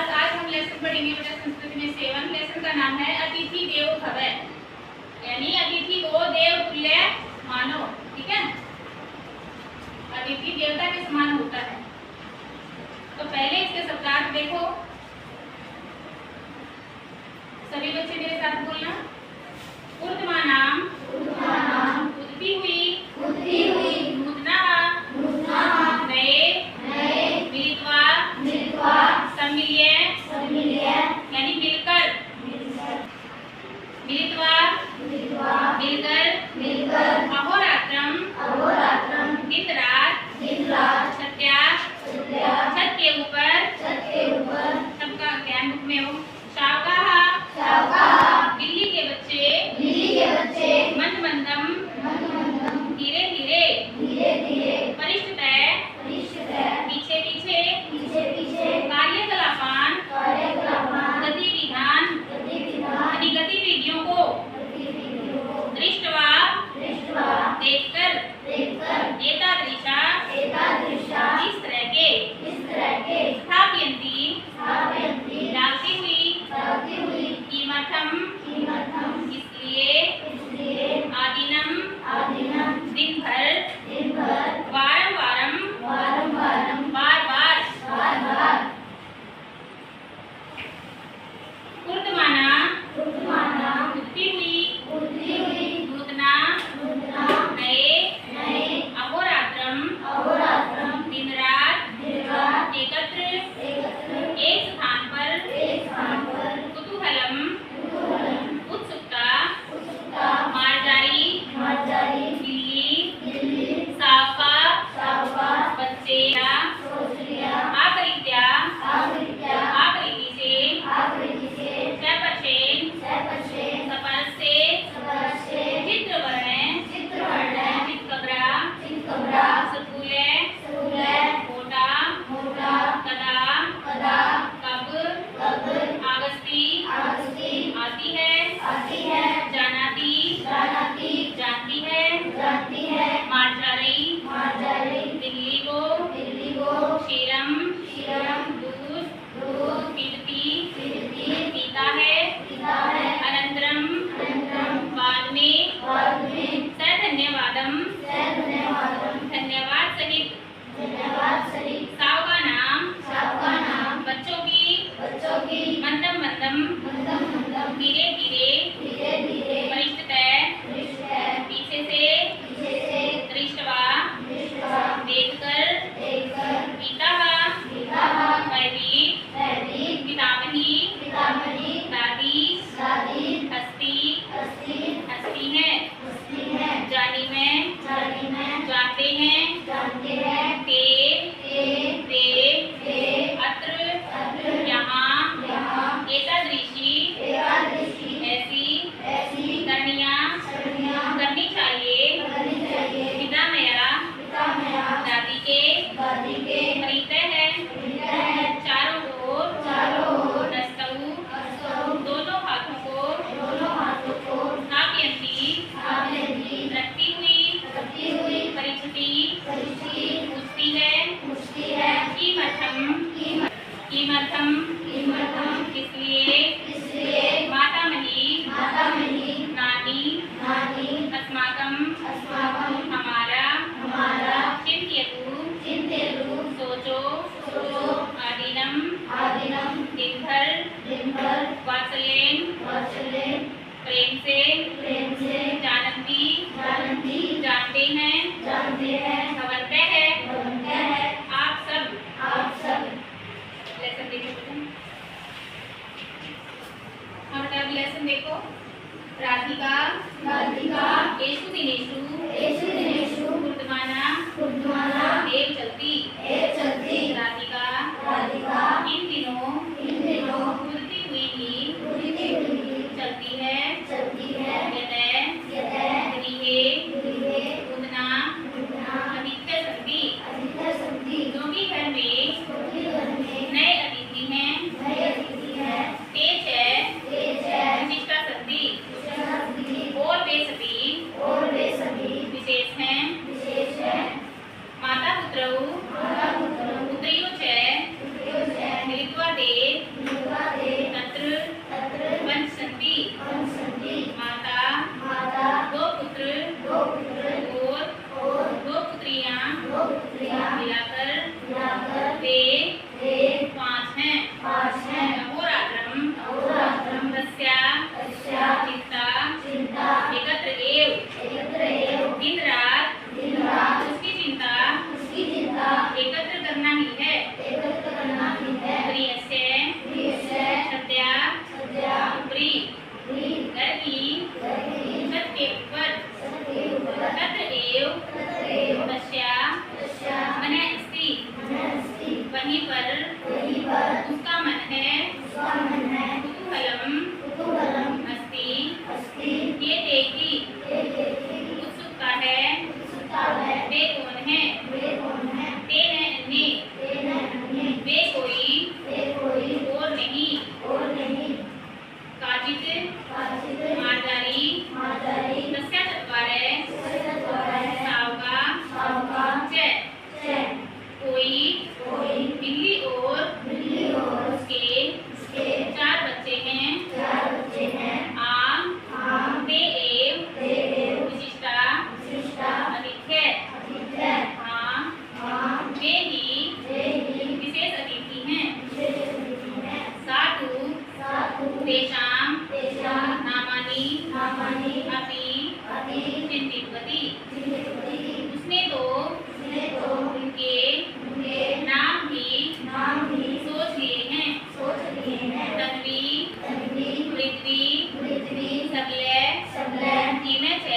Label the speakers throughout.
Speaker 1: आज हम लेसन पढ़ेंगे बेटा संस्कृत में 7 लेसन का नाम है अतिथि देवो भव, यानी अतिथि को देव तुल्य मानो। ठीक है, अतिथि देवता के समान होता है। तो पहले इसके शब्दार्थ देखो, सभी बच्चे मेरे साथ बोलना। ऊर्ध्वानाम उठती हुई, नूतना नए, मिलित्वा सम्मिल्य यानी मिलकर, मिलकर अहोरात्रम दिन रात छत के ऊपर सबका ज्ञान मुख में हो। शावकाहा बिल्ली के बच्चे मंद मंदम धीरे धीरे परिष्ठतः पीछे कार्यकलापान गतिविधियों को दृष्टवा देखकर एतादृशा इस तरह के स्थापयन्ति डालती हुई कीमर्थम इसलिए आदिनम दिन भर वारम बार ऊर्ध्वाना उठती हुई, नूतना नए, अहोरात्रम दिन रात एकत्र एक स्थान पर कुतूहलम उत्सुकता मार्जारी बिल्ली सावका बच्चे आकृति से सपर्श से चित्रवर्ण चित्कब्रा सतूल्य मोटा कदा कब आगस्ती आती है जानती है मार्जारी बिल्ली को क्षीरम दूध पीता है अनंतरम बाद में धन्यवाद सहित साव का नाम बच्चों की मंदम धीरे परिष्ठतः पीछे से दृष्टवा देखकर पितामही दादी हस्ती है जानी में जानते हैं अत्र यहाँ एतादृशी ऐसी करनी चाहिए पितामया दादी के परितः है चारों ओर नस्तौ दोनों हाथों को स्थापयन्ति रखती हुई परिचिति पूछती है कीमर्थम इसलिए मातामही नानी अस्माकं हमारा चिंत्यतु सोचो आदिनम दिन भर वात्सल्येन प्रेम से जानते हैं भवन्तः है आप सब लेसन देखो। हम लेसन देखो। राधिका एषु दिनेषु ऊर्ध्वाना एव चलती राधिका इन दिनों उड़ती हुई ही चलती है वहीं पर उसका मन है कुतूहलम अस्ति ये देखी उत्सुकता है वे कौन है ते न अन्य वे कोई और नहीं काचित् मार्जारी तस्या चत्वारे सावका च कोई बिल्ली और उसके 4 बच्चे हैं आम ते एव विशिष्टा अधिक है हाँ वे ही विशेष अतिथि हैं साधु तेषां नामानि अपि चिन्तितवती उसने तो उनके नाम भी सोच लिए हैं तन्वी पृथ्वी सबले इम च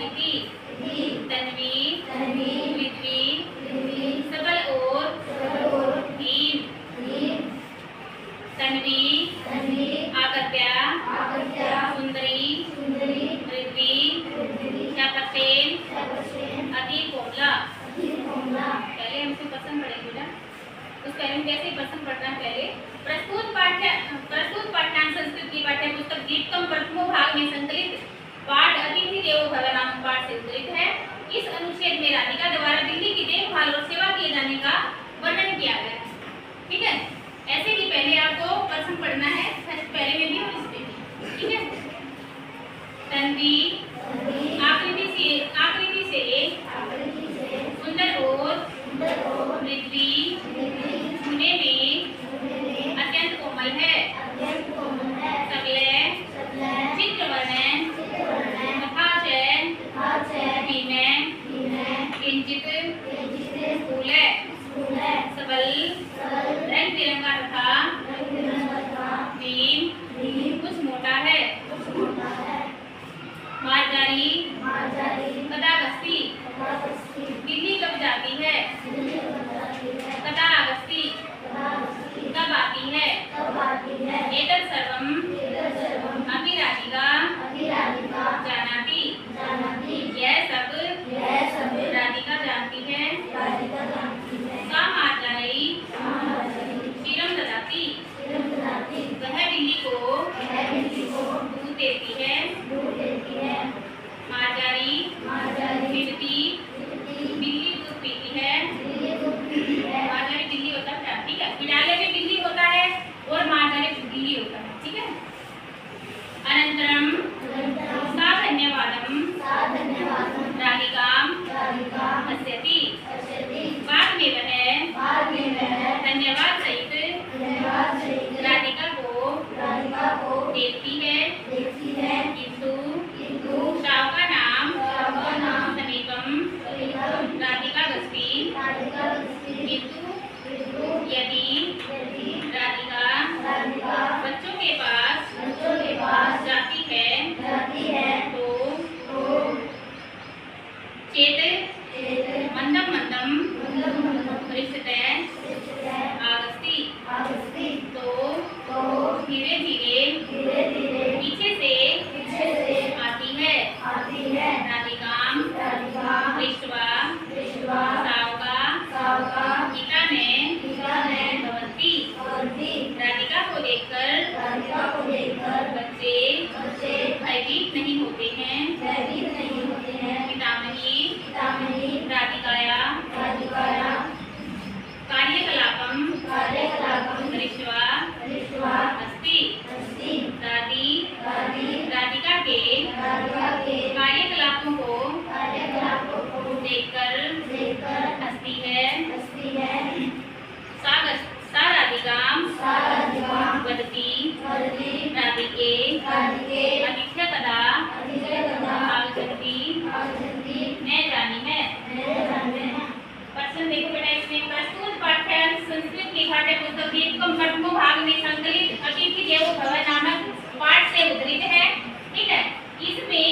Speaker 1: इति तन्वी पृथ्वी सबल और भीम तन्वी आगत्या सुंदरी पृथ्वी पश्येन अति कोमला पहले हमसे प्रश्न पढ़ेंगे बेटा उस पहले कैसे प्रश्न पढ़ना है पहले प्रस्तुत पाठ्यांश संस्कृत की पाठ्य पुस्तक गीतम प्रथमो भाग में संकलित पाठ अतिथि देवो भव नामक पाठ से उद्धृत है। इस अनुच्छेद में राधिका द्वारा दिल्ली की देखभाल और सेवा किए जाने का वर्णन किया गया है। ठीक है, ऐसे ही पहले आपको प्रश्न पढ़ना है पहले में भी और इसमें भी। ठीक है, तन्वी आकृति से सुंदर और पृथ्वी छूने में अत्यंत कोमल है सबले चित्रवर्ण तथा च भीम किंचित स्थूल सबल रंग बिरंगा तथा भीम कुछ मोटा है मार्जारी कदा गस्ती दिल्ली कब जाती है कदा आगस्ती कब आती है एतत् सर्वम् अपि राधिका जानाति यह सब राधिका जानती है सा मार्जारी क्षीरं ददाति वह बिल्ली को दूध देती है मार्जारी पीती बिल्ली दूध पीती है मार्जारी बिल्ली होता है। ठीक है, बिडाले में बिल्ली होता है और मार्जारी बिल्ली होता है। ठीक है, अनंतरम सा धन्यवादम राधिकां पश्यति बाद में वह धन्यवाद सहित राधिका को देखती है किंतु शाव का नाम समीपम राधिका गस्ती किंतु यदि राधिका बच्चों के पास जाती है तो चेत मंदम परिस्थितः आगस्ती तो धीरे धीरे पीछे से आती है राधिकां दृष्ट्वा सावका गीता ने भवन्ति राधिका को देखकर बच्चे भयभीत नहीं होते हैं पितामही राधिकाया कार्यकलापं दृष्ट्वा अस्ति दादी राधिका के कार्यकलापों को देखकर हंसती है सा राधिकां वदति राधिके अधिक्य कदा आगच्छति न जानी है। प्रश्न देखो बेटा, इसमें प्रस्तुत पाठ्यांश संस्कृत की पाठ्य पुस्तक गीतम प्रथमो भाग में संकलित अतिथि देवो भव नामक पाठ से उद्धृत है। ठीक है, इसमें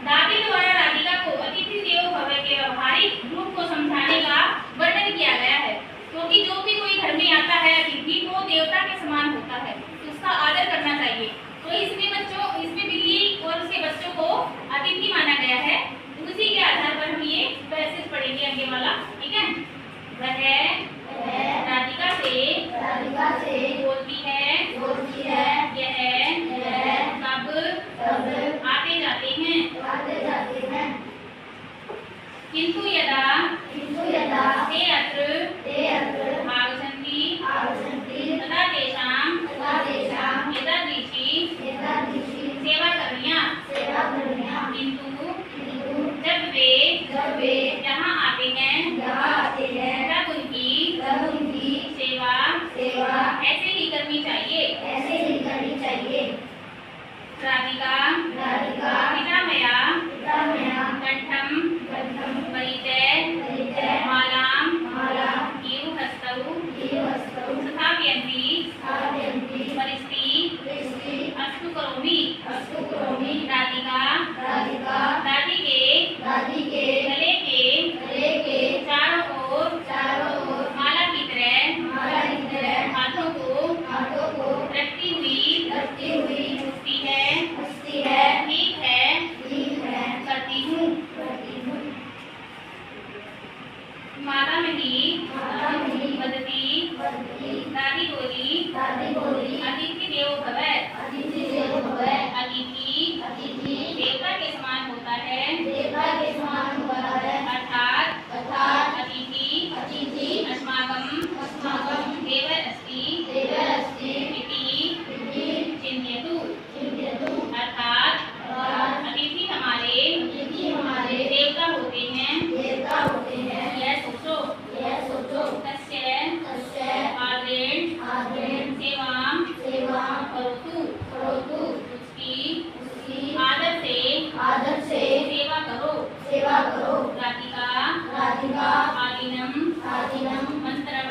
Speaker 1: दादी द्वारा राधिका को अतिथि देवो भव के व्यवहारिक रूप को समझाने का राधिका पितामया कंठम परिचय मालाम ईव हस्तौ स्थापयन्ति परिस्ति अस्तु करोमि राधिका दादी के गले के चारों ओर माला की तरह हाथों को रखती हुई पूछती है ठीक है करती हूँ। माता नहीं वदती दादी बोली अतिथि देवो भव। अतिथि देवता के समान होता है अर्थात अतिथि अस्माकं देवर अस्ति इति चिन्तयतु। अर्थात अतिथि हमारे देवता होते हैं यह सोचो। तस्य आदरेण सेवां करोतु। उसकी आदर से सेवा करो। राधिका आलिनम मंत्रम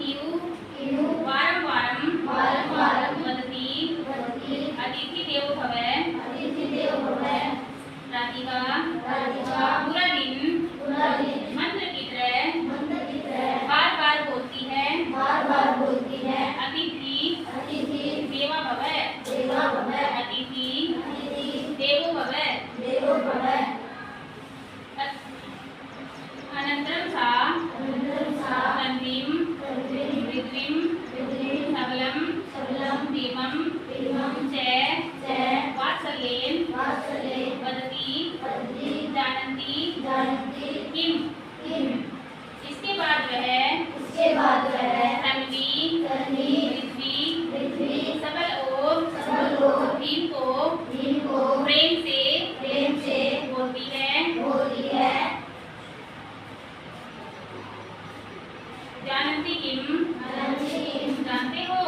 Speaker 1: इव वारं वदति अतिथि देवो भव। राधिका पूरा दिन मंत्र की तरह बार बार बोलती है अतिथि देवा भव। अतिथि देवो भव। अनन्तरं सा तन्वीं पृथ्वीं सबलं देवं च वात्सल्येन वदति जानन्ति किम। इसके बाद वह तन्वी पृथ्वी सबल और भीम को प्रेम से बोलती है जानन्ति किम जानते हो।